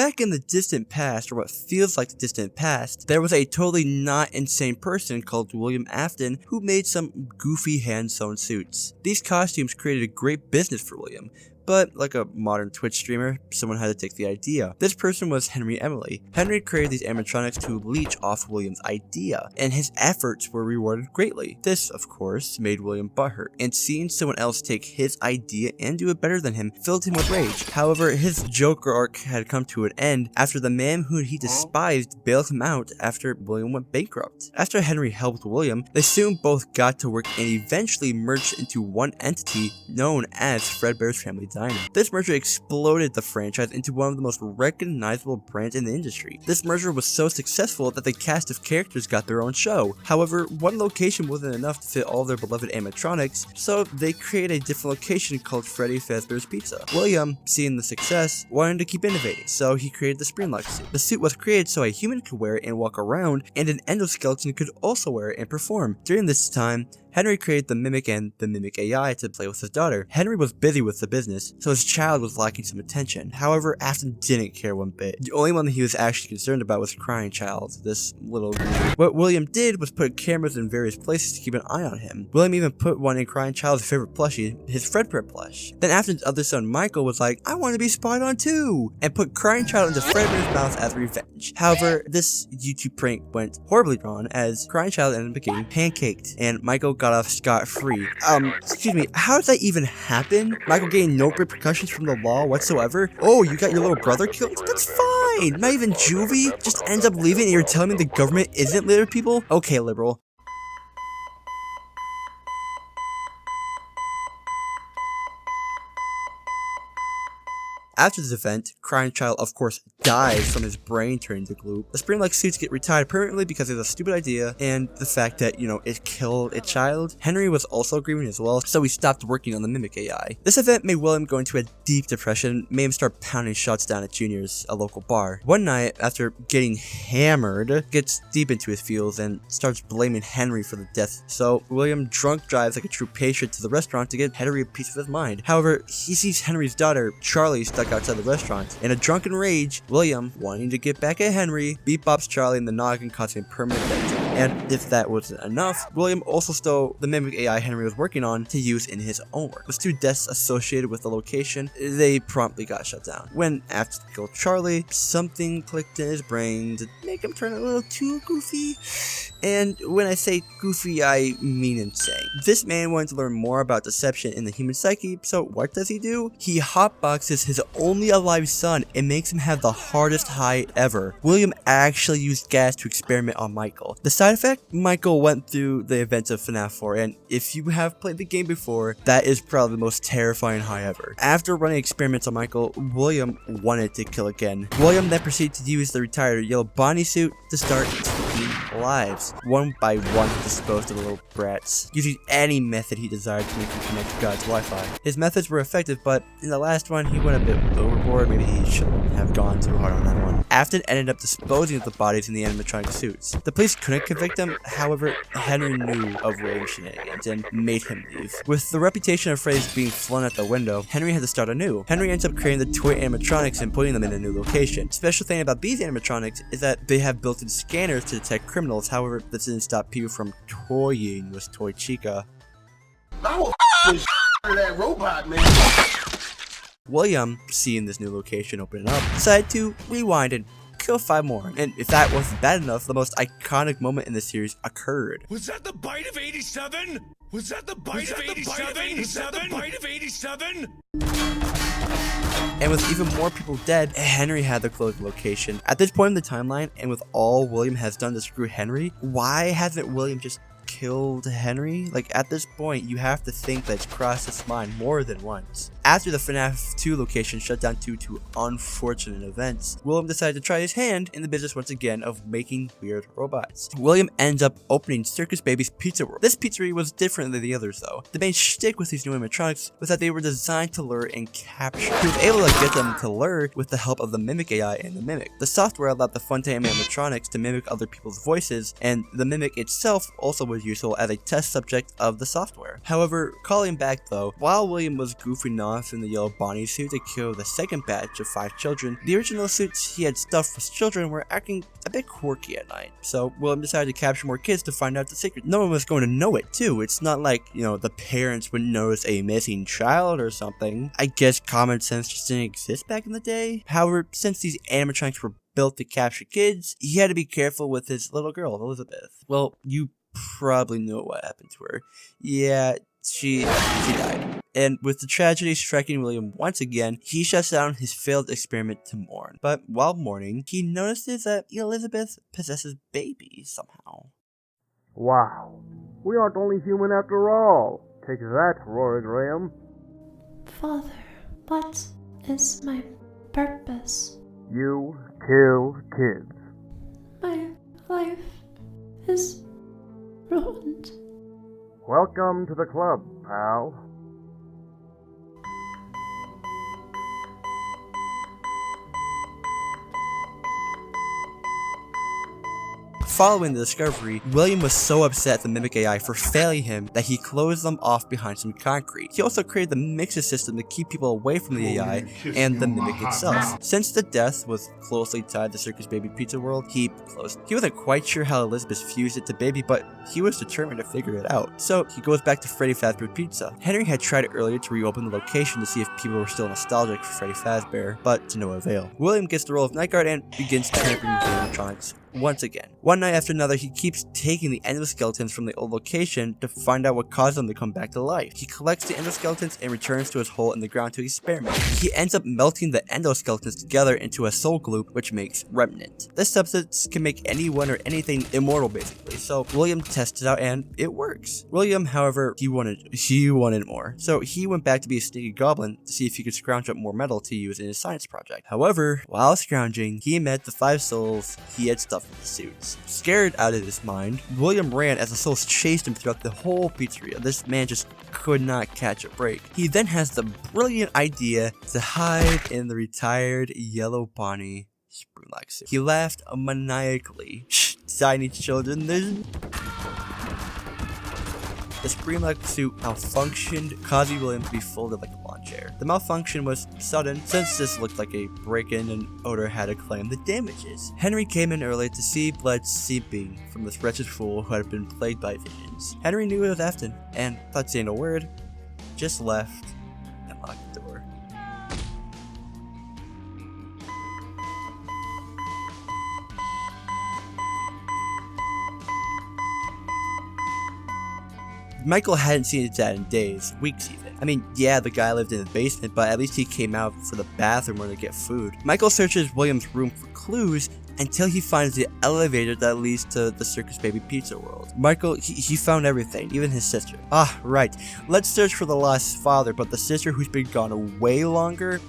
back in the distant past, or what feels like the distant past, there was a totally not insane person called William Afton who made some goofy hand-sewn suits. These costumes created a great business for William, but like a modern Twitch streamer, someone had to take the idea. This person was Henry Emily. Henry created these animatronics to leech off William's idea, and his efforts were rewarded greatly. This, of course, made William butthurt, and seeing someone else take his idea and do it better than him filled him with rage. However, his Joker arc had come to an end after the man who he despised bailed him out after William went bankrupt. After Henry helped William, they soon both got to work and eventually merged into one entity known as Fredbear's Family Diner. This merger exploded the franchise into one of the most recognizable brands in the industry. This merger was so successful that the cast of characters got their own show. However, one location wasn't enough to fit all their beloved animatronics, so they created a different location called Freddy Fazbear's Pizza. William, seeing the success, wanted to keep innovating, so he created the springlock suit. The suit was created so a human could wear it and walk around, and an endoskeleton could also wear it and perform. During this time, Henry created the Mimic and the Mimic AI to play with his daughter. Henry was busy with the business, so his child was lacking some attention. However, Afton didn't care one bit. The only one that he was actually concerned about was Crying Child, this little loser. What William did was put cameras in various places to keep an eye on him. William even put one in Crying Child's favorite plushie, his Fredbear plush. Then Afton's other son Michael was like, I want to be spied on too, and put Crying Child into Fredbear's mouth as revenge. However, this YouTube prank went horribly wrong as Crying Child ended up getting pancaked, and Michael got off scot-free. Excuse me, how did that even happen? Michael gained no repercussions from the law whatsoever? Oh, you got your little brother killed? That's fine! Not even juvie? Just ends up leaving and you're telling me the government isn't litter people? Okay, liberal. After this event, Crying Child of course dies from his brain turning to glue. The spring-like suits get retired permanently because of a stupid idea and the fact that, it killed a child. Henry was also grieving as well, so he stopped working on the Mimic AI. This event made William go into a deep depression, made him start pounding shots down at Junior's, a local bar. One night, after getting hammered, gets deep into his feels and starts blaming Henry for the death. So William drunk drives like a true patriot to the restaurant to get Henry a piece of his mind. However, he sees Henry's daughter, Charlie, stuck outside the restaurant. In a drunken rage, William, wanting to get back at Henry, beatbops Charlie in the noggin, causing permanent damage. And if that wasn't enough, William also stole the Mimic AI Henry was working on to use in his own work. With 2 deaths associated with the location, they promptly got shut down. When Afton killed Charlie, something clicked in his brain to make him turn a little too goofy. And when I say goofy, I mean insane. This man wanted to learn more about deception in the human psyche, so what does he do? He hotboxes his only alive son and makes him have the hardest high ever. William actually used gas to experiment on Michael. The side effect? Michael went through the events of FNAF 4, and if you have played the game before, that is probably the most terrifying high ever. After running experiments on Michael, William wanted to kill again. William then proceeded to use the retired yellow Bonnie suit to start taking lives. One by one, he disposed of the little brats, using any method he desired to make them connect to God's Wi-Fi. His methods were effective, but in the last one, he went a bit overboard. Maybe he shouldn't have gone too hard on that one. Afton ended up disposing of the bodies in the animatronic suits. The police couldn't convict him, however, Henry knew of William's shenanigans and made him leave. With the reputation of Freddys being flown out the window, Henry had to start anew. Henry ends up creating the toy animatronics and putting them in a new location. Special thing about these animatronics is that they have built-in scanners to detect criminals, however, this didn't stop people from toying with Toy Chica. I will that robot, man. William, seeing this new location opening up, decided to rewind and kill 5 more. And if that wasn't bad enough, the most iconic moment in the series occurred. Was that the bite of 87? Was that the bite of 87? Was that the bite of 87? And with even more people dead, Henry had to close the location. At this point in the timeline, and with all William has done to screw Henry, why hasn't William just killed Henry? Like, at this point, you have to think that it's crossed his mind more than once. After the FNAF 2 location shut down due to unfortunate events, William decided to try his hand in the business once again of making weird robots. William ends up opening Circus Baby's Pizza World. This pizzeria was different than the others though. The main shtick with these new animatronics was that they were designed to lure and capture. He was able to get them to lure with the help of the Mimic AI and the Mimic. The software allowed the Funtime animatronics to mimic other people's voices, and the Mimic itself also was useful as a test subject of the software. However, calling back though, while William was goofing off in the yellow Bonnie suit to kill the second batch of 5 children, the original suits he had stuffed with children were acting a bit quirky at night. So William decided to capture more kids to find out the secret. No one was going to know it too. It's not like, you know, the parents would notice a missing child or something. I guess common sense just didn't exist back in the day. However, since these animatronics were built to capture kids, he had to be careful with his little girl, Elizabeth. Well, you probably know what happened to her. Yeah, she died. And with the tragedy striking William once again, he shuts down his failed experiment to mourn. But while mourning, he notices that Elizabeth possesses babies somehow. Wow, we aren't only human after all. Take that, Rory Graham. Father, what is my purpose? You kill kids. My life is ruined. Welcome to the club, pal. Following the discovery, William was so upset at the Mimic AI for failing him that he closed them off behind some concrete. He also created the Mixer system to keep people away from the AI and the Mimic itself. Since the death was closely tied to Circus Baby Pizza World, he closed. He wasn't quite sure how Elizabeth fused it to Baby, but he was determined to figure it out. So he goes back to Freddy Fazbear Pizza. Henry had tried earlier to reopen the location to see if people were still nostalgic for Freddy Fazbear, but to no avail. William gets the role of night guard and begins tampering with the animatronics once again. One night after another, he keeps taking the endoskeletons from the old location to find out what caused them to come back to life. He collects the endoskeletons and returns to his hole in the ground to experiment. He ends up melting the endoskeletons together into a soul glue, which makes Remnant. This substance can make anyone or anything immortal basically, so William tests it out and it works. William, however, he wanted more, so he went back to be a sneaky goblin to see if he could scrounge up more metal to use in his science project. However, while scrounging, he met the 5 souls he had stuffed in the suits. Scared out of his mind, William ran as the souls chased him throughout the whole pizzeria. This man just could not catch a break. He then has the brilliant idea to hide in the retired yellow Bonnie springlock suit. He laughed maniacally. Shh, tiny children, the springlock suit malfunctioned, causing William to be folded like a lawn chair. The malfunction was sudden, since this looked like a break-in and Odor had to claim the damages. Henry came in early to see blood seeping from this wretched fool who had been plagued by visions. Henry knew it was Afton, and without saying a word, just left and locked the door. Michael hadn't seen his dad in days, weeks even. I mean, yeah, the guy lived in the basement, but at least he came out for the bathroom or to get food. Michael searches William's room for clues until he finds the elevator that leads to the Circus Baby Pizza World. Michael, he found everything, even his sister. Ah, right. Let's search for the lost father, but the sister who's been gone way longer?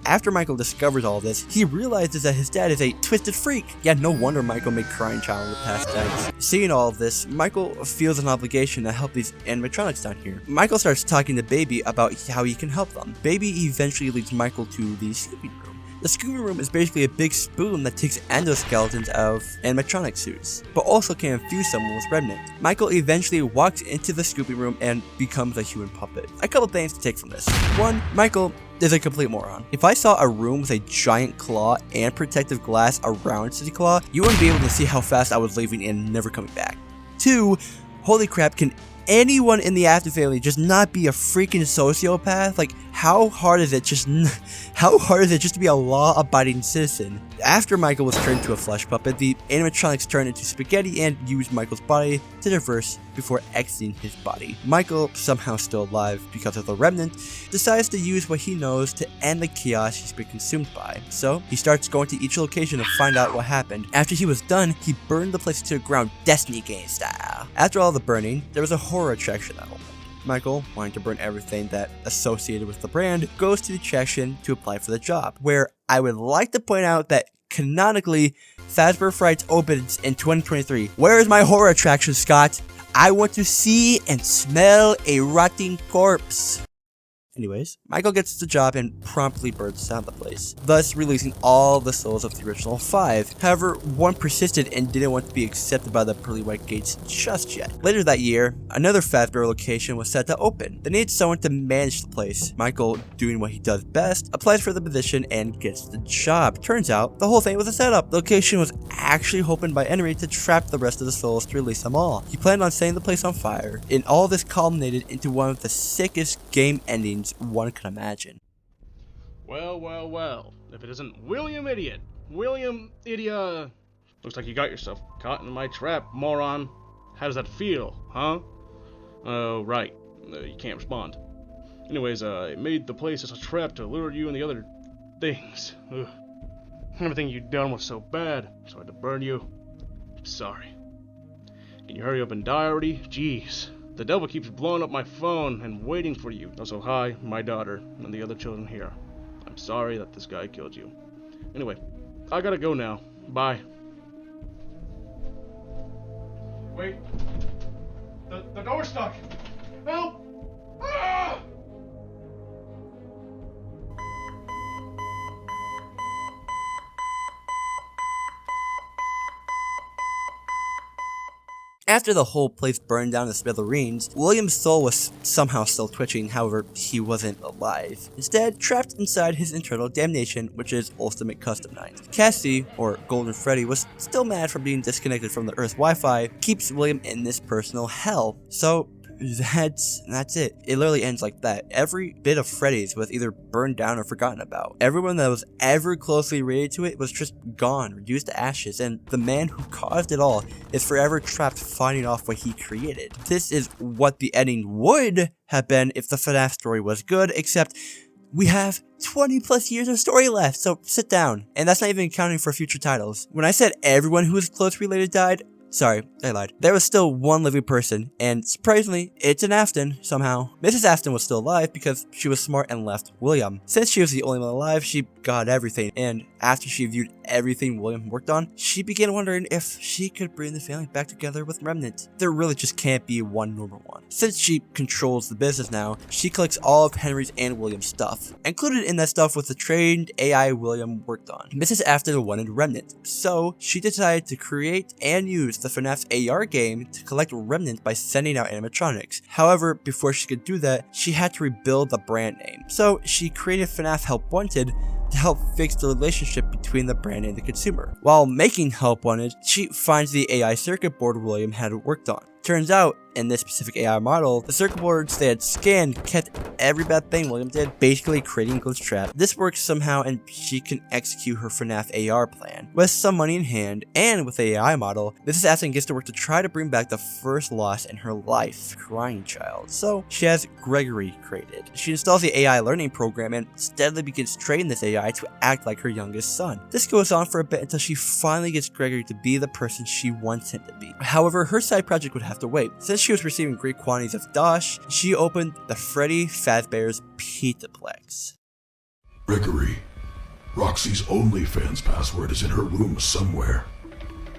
After Michael discovers all this, he realizes that his dad is a twisted freak. Yeah, no wonder Michael made crying child in the past tense. Seeing all of this, Michael feels an obligation to help these animatronics down here. Michael starts talking to Baby about how he can help them. Baby eventually leads Michael to the sleeping room. The scooping room is basically a big spoon that takes endoskeletons out of animatronic suits, but also can infuse someone with Remnant. Michael eventually walks into the scooping room and becomes a human puppet. A couple things to take from this. 1. Michael is a complete moron. If I saw a room with a giant claw and protective glass around City Claw, you wouldn't be able to see how fast I was leaving and never coming back. 2. Holy crap, can anyone in the Afton family just not be a freaking sociopath? Like, how hard is it just to be a law-abiding citizen? After Michael was turned into a flesh puppet, the animatronics turned into spaghetti and used Michael's body to traverse before exiting his body. Michael, somehow still alive because of the Remnant, decides to use what he knows to end the chaos he's been consumed by. So he starts going to each location to find out what happened. After he was done, he burned the place to the ground, Destiny game style. After all the burning, there was a horror attraction that opened. Michael, wanting to burn everything that associated with the brand, goes to the attraction to apply for the job, where I would like to point out that canonically, Fazbear Fright opens in 2023. Where is my horror attraction, Scott? I want to see and smell a rotting corpse. Anyways, Michael gets the job and promptly burns down the place, thus releasing all the souls of the original 5. However, one persisted and didn't want to be accepted by the pearly white gates just yet. Later that year, another Fazbear location was set to open. They needed someone to manage the place. Michael, doing what he does best, applies for the position and gets the job. Turns out, the whole thing was a setup. The location was actually opened by Henry to trap the rest of the souls to release them all. He planned on setting the place on fire, and all this culminated into one of the sickest game endings one could imagine. Well, well, well. If it isn't William Idiot. William Idiot. Looks like you got yourself caught in my trap, moron. How does that feel, huh? Oh, right. You can't respond. Anyways, I made the place as a trap to lure you and the other things. Ugh. Everything you'd done was so bad, so I had to burn you. I'm sorry. Can you hurry up and die already? Jeez. The devil keeps blowing up my phone and waiting for you. Also, hi, my daughter, and the other children here. I'm sorry that this guy killed you. Anyway, I gotta go now. Bye. Wait. The door's stuck. Help! Ah! After the whole place burned down to smithereens, William's soul was somehow still twitching, however, he wasn't alive. Instead, trapped inside his internal damnation, which is Ultimate Custom 9. Cassie, or Golden Freddy, was still mad for being disconnected from the Earth's Wi-Fi, keeps William in this personal hell. So, that's it. It literally ends like that. Every bit of Freddy's was either burned down or forgotten about. Everyone that was ever closely related to it was just gone, reduced to ashes, and the man who caused it all is forever trapped fighting off what he created. This is what the ending would have been if the FNAF story was good, except we have 20 plus years of story left, so sit down. And that's not even accounting for future titles. When I said everyone who was close related died, sorry, I lied. There was still one living person, and surprisingly, it's an Afton, somehow. Mrs. Afton was still alive because she was smart and left William. Since she was the only one alive, she got everything, and after she viewed everything William worked on, she began wondering if she could bring the family back together with Remnant. There really just can't be one normal one. Since she controls the business now, she collects all of Henry's and William's stuff. Included in that stuff was the trained AI William worked on. Mrs. Afton wanted Remnant, so she decided to create and use the FNAF AR game to collect Remnant by sending out animatronics. However, before she could do that, she had to rebuild the brand name. So she created FNAF Help Wanted to help fix the relationship between the brand and the consumer. While making Help Wanted, she finds the AI circuit board William had worked on. Turns out, in this specific AI model, the circuit boards they had scanned kept every bad thing William did, basically creating a glitch trap. This works somehow and she can execute her FNAF AR plan. With some money in hand, and with the AI model, Mrs. Afton gets to work to try to bring back the first loss in her life, crying child. So, she has Gregory created. She installs the AI learning program and steadily begins training this AI to act like her youngest son. This goes on for a bit until she finally gets Gregory to be the person she wants him to be. However, her side project would have to wait. Since she was receiving great quantities of dosh, she opened the Freddy Fazbear's Pizzaplex. Gregory, Roxy's OnlyFans password is in her room somewhere.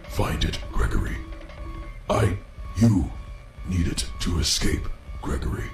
Find it, Gregory. You need it to escape, Gregory.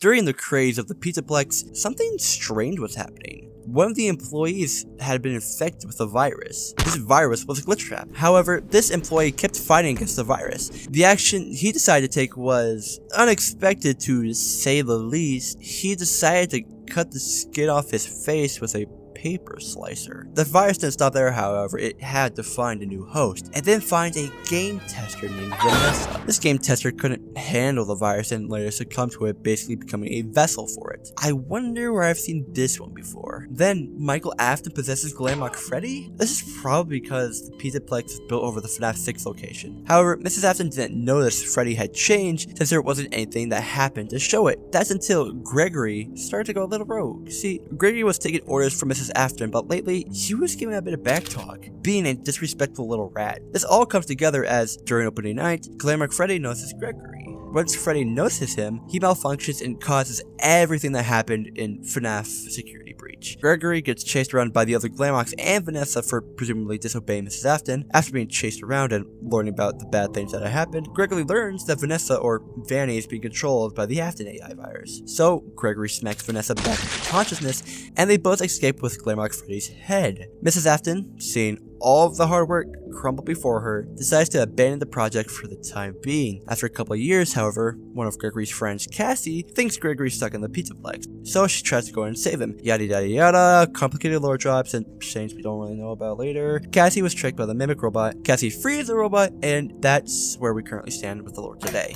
During the craze of the Pizzaplex, something strange was happening. One of the employees had been infected with a virus. This virus was a glitch trap. However, this employee kept fighting against the virus. The action he decided to take was unexpected, to say the least. He decided to cut the skin off his face with a paper slicer. The virus didn't stop there, however. It had to find a new host, and then find a game tester named Vanessa. This game tester couldn't handle the virus and later succumbed to it, basically becoming a vessel for it. I wonder where I've seen this one before. Then, Michael Afton possesses Glamrock Freddy? This is probably because the Pizzaplex is built over the FNAF 6 location. However, Mrs. Afton didn't notice Freddy had changed since there wasn't anything that happened to show it. That's until Gregory started to go a little rogue. See, Gregory was taking orders from Mrs. Afton, but lately, he was giving a bit of backtalk, being a disrespectful little rat. This all comes together as, during opening night, Glamrock Freddy notices Gregory. Once Freddy notices him, he malfunctions and causes everything that happened in FNAF Security Breach. Gregory gets chased around by the other Glamox and Vanessa for presumably disobeying Mrs. Afton. After being chased around and learning about the bad things that had happened, Gregory learns that Vanessa, or Vanny, is being controlled by the Afton AI virus. So Gregory smacks Vanessa back into consciousness, and they both escape with Glamox Freddy's head. Mrs. Afton, seeing all of the hard work crumble before her, decides to abandon the project for the time being. After a couple of years, however, one of Gregory's friends, Cassie, thinks Gregory's stuck in the Pizzaplex, so she tries to go and save him. Yada yada yada, complicated lore drops and things we don't really know about later. Cassie was tricked by the mimic robot. Cassie frees the robot, and that's where we currently stand with the lore today.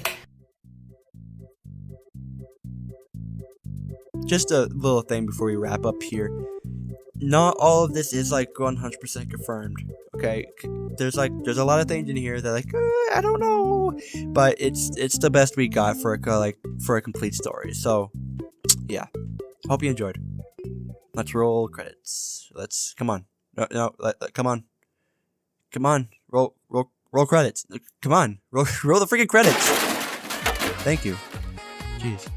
Just a little thing before we wrap up here. Not all of this is like 100% confirmed. Okay, there's a lot of things in here that I don't know, but it's the best we got for a complete story. So yeah, hope you enjoyed. Let's roll credits. Come on, come on, roll credits. Come on, roll the freaking credits. Thank you. Jeez.